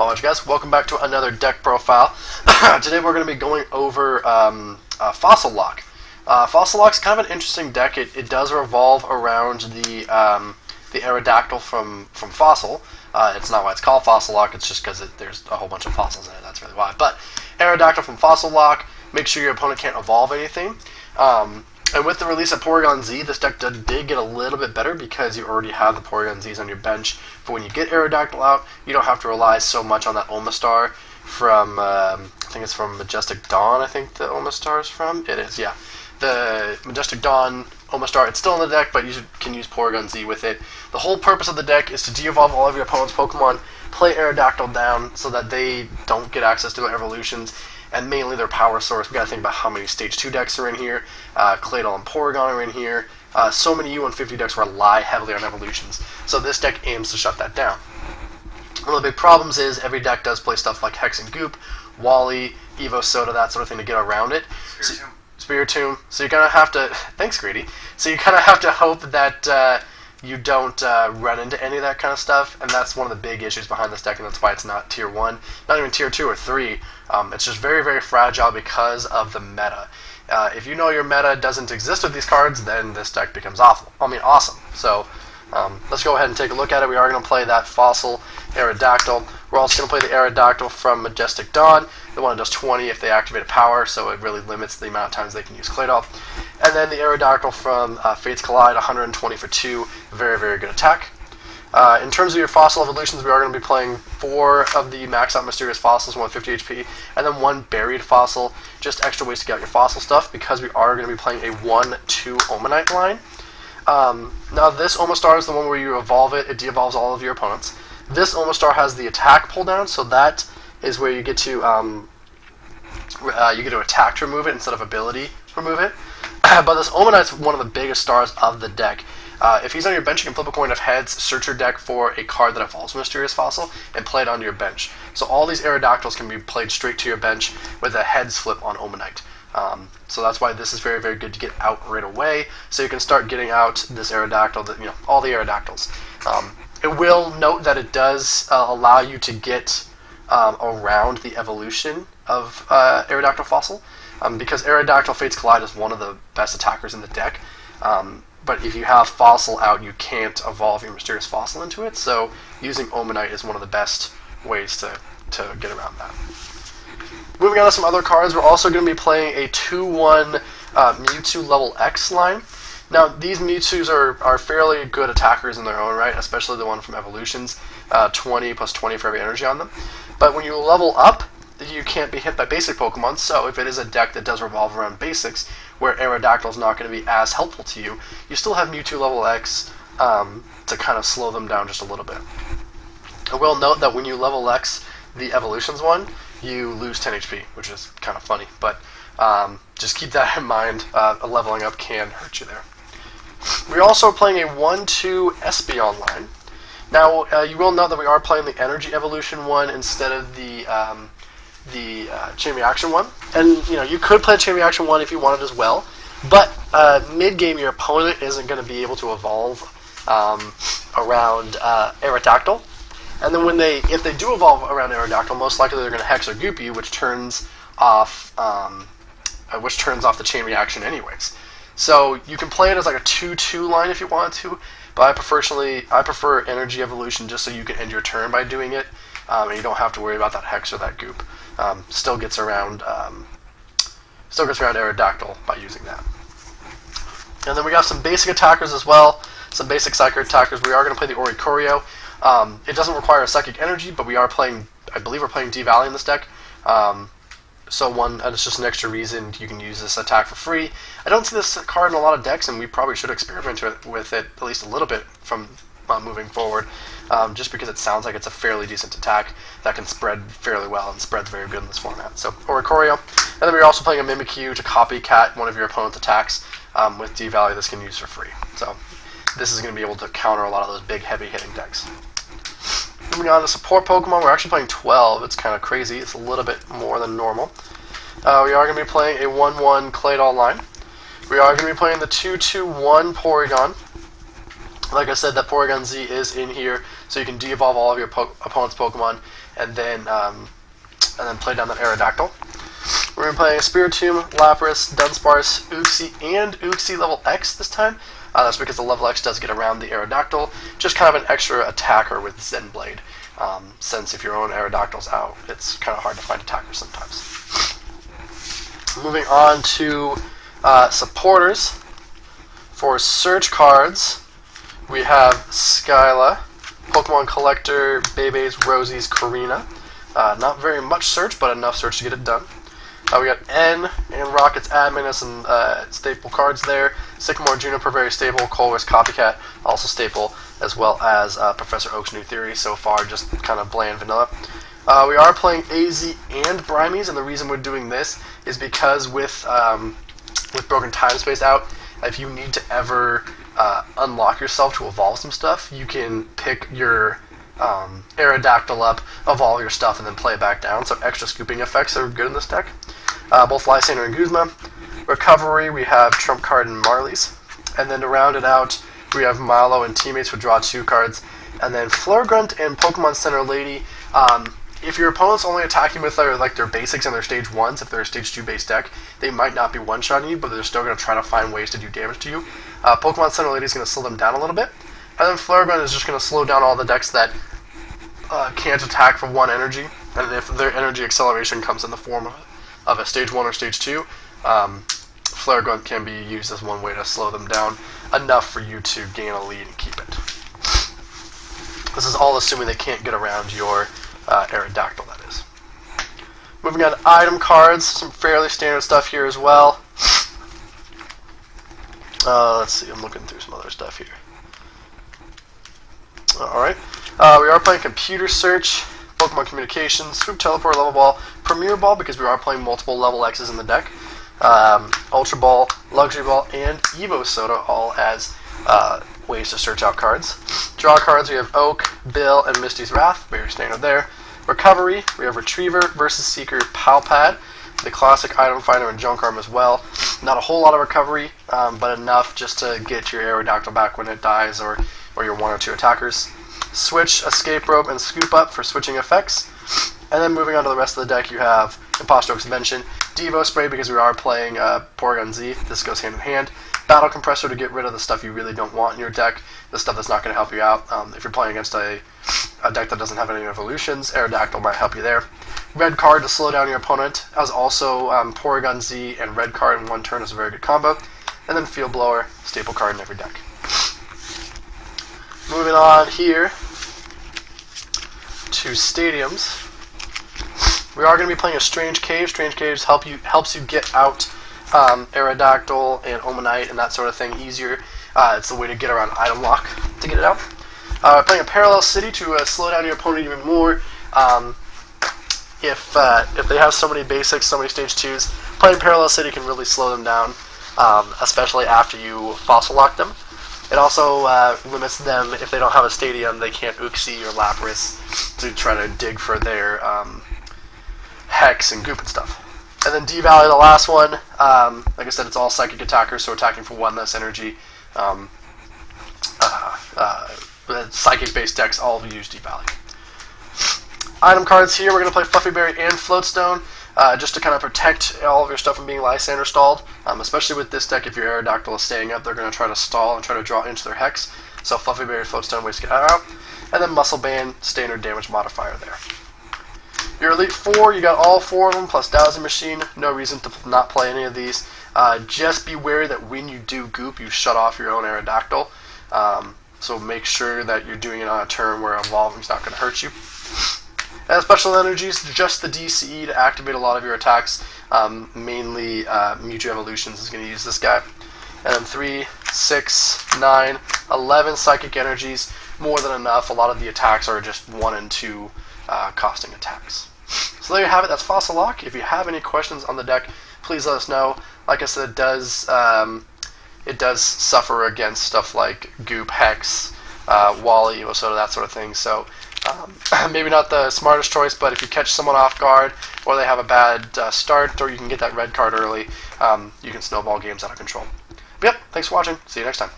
Alright guys, welcome back to another deck profile. Today we're going to be going over Fossil Lock. Fossil Lock's kind of an interesting deck. It does revolve around the Aerodactyl from Fossil. It's not why it's called Fossil Lock, it's just because there's a whole bunch of fossils in it, that's really why. But Aerodactyl from Fossil Lock, make sure your opponent can't evolve anything. And with the release of Porygon Z, this deck did get a little bit better because you already have the Porygon Zs on your bench. But when you get Aerodactyl out, you don't have to rely so much on that Omastar from, I think it's from Majestic Dawn, I think the Omastar is from. It is, yeah. The Majestic Dawn Omastar, it's still in the deck, but you can use Porygon Z with it. The whole purpose of the deck is to de-evolve all of your opponent's Pokemon, play Aerodactyl down so that they don't get access to their evolutions, and mainly their power source. We gotta think about how many Stage 2 decks are in here. Claydol and Porygon are in here. So many U150 decks rely heavily on evolutions. So this deck aims to shut that down. One of the big problems is every deck does play stuff like Hex and Goop, Wally, Evo Soda, that sort of thing to get around it. Spiritomb. So you're gonna have to. Thanks, Greedy. So you kind of have to hope that you don't run into any of that kind of stuff, and that's one of the big issues behind this deck, and that's why it's not Tier 1, not even Tier 2 or 3. It's just very, very fragile because of the meta. If you know your meta doesn't exist with these cards, then this deck becomes awesome. So let's go ahead and take a look at it. We are going to play that Fossil Aerodactyl. We're also going to play the Aerodactyl from Majestic Dawn. The one that does 20 if they activate a power, so it really limits the amount of times they can use Claydol. And then the Aerodactyl from Fates Collide, 120 for 2. Very, very good attack. In terms of your Fossil evolutions, we are going to be playing 4 of the Max Out Mysterious Fossils, 150 HP, and then 1 Buried Fossil. Just extra ways to get out your Fossil stuff, because we are going to be playing a 1-2 Omanite line. Now this Omastar is the one where you evolve it, it de-evolves all of your opponents. This Omastar has the attack pull down, so that is where you get to attack to remove it instead of ability to remove it. But this Omanite's one of the biggest stars of the deck. If he's on your bench, you can flip a coin of heads, search your deck for a card that evolves Mysterious Fossil, and play it onto your bench. So all these Aerodactyls can be played straight to your bench with a heads flip on Omanite. So that's why this is very, very good to get out right away, so you can start getting out this Aerodactyl, all the Aerodactyls. It will note that it does allow you to get around the evolution of Aerodactyl Fossil, because Aerodactyl Fates Collide is one of the best attackers in the deck. But if you have Fossil out, you can't evolve your Mysterious Fossil into it, so using Omanite is one of the best ways to get around that. Moving on to some other cards, we're also going to be playing a 2-1 Mewtwo level X line. Now, these Mewtwo's are fairly good attackers in their own right, especially the one from Evolutions, 20 plus 20 for every energy on them. But when you level up, you can't be hit by basic Pokemon, so if it is a deck that does revolve around basics, where Aerodactyl is not going to be as helpful to you, you still have Mewtwo level X to kind of slow them down just a little bit. I will note that when you level X the Evolutions one, you lose 10 HP, which is kind of funny, but just keep that in mind. Leveling up can hurt you there. We're also playing a 1-2 Espeon line. Now, you will note that we are playing the Energy Evolution one instead of the Chain Reaction one. And, you could play the Chain Reaction one if you wanted as well, but mid-game your opponent isn't going to be able to evolve around Aerodactyl. And then if they do evolve around Aerodactyl, most likely they're going to Hex or Goop you, which turns off the Chain Reaction anyways. So you can play it as like a 2-2 line if you want to, but I prefer Energy Evolution just so you can end your turn by doing it, and you don't have to worry about that Hex or that Goop. Still gets around Aerodactyl by using that. And then we got some basic attackers as well, some basic Psychic attackers. We are going to play the Oricorio. It doesn't require a Psychic Energy, but I believe we're playing D-Valley in this deck. It's just an extra reason you can use this attack for free. I don't see this card in a lot of decks, and we probably should experiment with it at least a little bit from moving forward, just because it sounds like it's a fairly decent attack that can spread fairly well, and spreads very good in this format. So, Oricorio. And then we're also playing a Mimikyu to copycat one of your opponent's attacks with D-Valley. This can use for free. So, this is going to be able to counter a lot of those big, heavy-hitting decks. Moving on to support Pokemon, we're actually playing 12. It's kind of crazy. It's a little bit more than normal. We are going to be playing a 1-1 Claydol line. We are going to be playing the 2-2-1 Porygon. Like I said, that Porygon Z is in here so you can de-evolve all of your opponent's Pokemon, and then play down that Aerodactyl. We're going to be playing Spiritomb, Lapras, Dunsparce, Uxie, and Uxie level X this time. That's because the level X does get around the Aerodactyl. Just kind of an extra attacker with Zen Blade. Since if your own Aerodactyl's out, it's kind of hard to find attackers sometimes. Moving on to supporters. For search cards, we have Skyla, Pokemon Collector, Bebe's, Rosie's, Karina. Not very much search, but enough search to get it done. We got N and Rocket's Admin as some staple cards there. Sycamore, Juniper, very stable. Colress, Copycat, also staple, as well as Professor Oak's New Theory. So far, just kind of bland vanilla. We are playing AZ and Brimies, and the reason we're doing this is because with Broken Time Space out, if you need to ever unlock yourself to evolve some stuff, you can pick your Aerodactyl up, evolve your stuff, and then play it back down. So extra scooping effects are good in this deck. Both Lysander and Guzma. Recovery, we have Trump Card and Marley's. And then to round it out, we have Milo and Teammates would draw 2 cards. And then Flurgrunt and Pokemon Center Lady. If your opponent's only attacking with their basics and their stage 1s, if they're a stage 2 base deck, they might not be one-shotting you, but they're still going to try to find ways to do damage to you. Pokemon Center Lady is going to slow them down a little bit. And then Flurgrunt is just going to slow down all the decks that can't attack for 1 energy. And if their energy acceleration comes in the form of a stage 1 or stage 2, Flurgrunt can be used as one way to slow them down enough for you to gain a lead and keep it. This is all assuming they can't get around your Aerodactyl, that is. Moving on to item cards, some fairly standard stuff here as well. Let's see, I'm looking through some other stuff here. Alright, we are playing Computer Search, Pokemon Communications, Swoop, Teleport, Level Ball, Premier Ball, because we are playing multiple Level X's in the deck, Ultra Ball, Luxury Ball, and Evo Soda, all as ways to search out cards. Draw cards, we have Oak, Bill, and Misty's Wrath, very standard there. Recovery, we have Retriever, Versus Seeker, Palpad, the classic Item Finder, and Junk Arm as well. Not a whole lot of recovery, but enough just to get your Aerodactyl back when it dies, or your 1 or 2 attackers. Switch, Escape Rope, and Scoop Up for switching effects. And then moving on to the rest of the deck, you have Imposter Oak's Invention, Devo Spray because we are playing Porygon Z. This goes hand in hand. Battle Compressor to get rid of the stuff you really don't want in your deck, the stuff that's not going to help you out. If you're playing against a deck that doesn't have any evolutions, Aerodactyl might help you there. Red Card to slow down your opponent, as also Porygon Z and Red Card in 1 turn is a very good combo. And then Field Blower, staple card in every deck. Moving on here to stadiums. We are going to be playing a Strange Cave. Strange Caves helps you get out Aerodactyl and Omanite and that sort of thing easier. It's the way to get around Item Lock to get it out. Playing a Parallel City to slow down your opponent even more. If they have so many basics, so many stage 2s, playing Parallel City can really slow them down, especially after you Fossil Lock them. It also limits them, if they don't have a stadium, they can't Uxie or Lapras to try to dig for their Hex and Goop and stuff. And then D-Valley, the last one, like I said, it's all psychic attackers, so attacking for 1 less energy. Psychic-based decks all use D-Valley. Item cards here, we're going to play Fluffy Berry and Floatstone, just to kind of protect all of your stuff from being Lysander stalled. Especially with this deck, if your Aerodactyl is staying up, they're going to try to stall and try to draw into their Hex. So Fluffy Berry, Floatstone, ways to get out. And then Muscle Band, standard damage modifier there. Your Elite Four, you got all 4 of them, plus Dowsing Machine. No reason to not play any of these. Just be wary that when you do Goop, you shut off your own Aerodactyl. So make sure that you're doing it on a turn where Evolving is not going to hurt you. And Special Energies, just the DCE to activate a lot of your attacks. Mainly Mewtwo Evolutions is going to use this guy. And then 3, 6, 9, 11 Psychic Energies, more than enough. A lot of the attacks are just 1 and 2 costing attacks. So there you have it, that's Fossil Lock. If you have any questions on the deck, please let us know. Like I said, it does suffer against stuff like Goop, Hex, Wally, Evosoda, that sort of thing. So maybe not the smartest choice, but if you catch someone off guard, or they have a bad start, or you can get that red card early, you can snowball games out of control. But yep, thanks for watching. See you next time.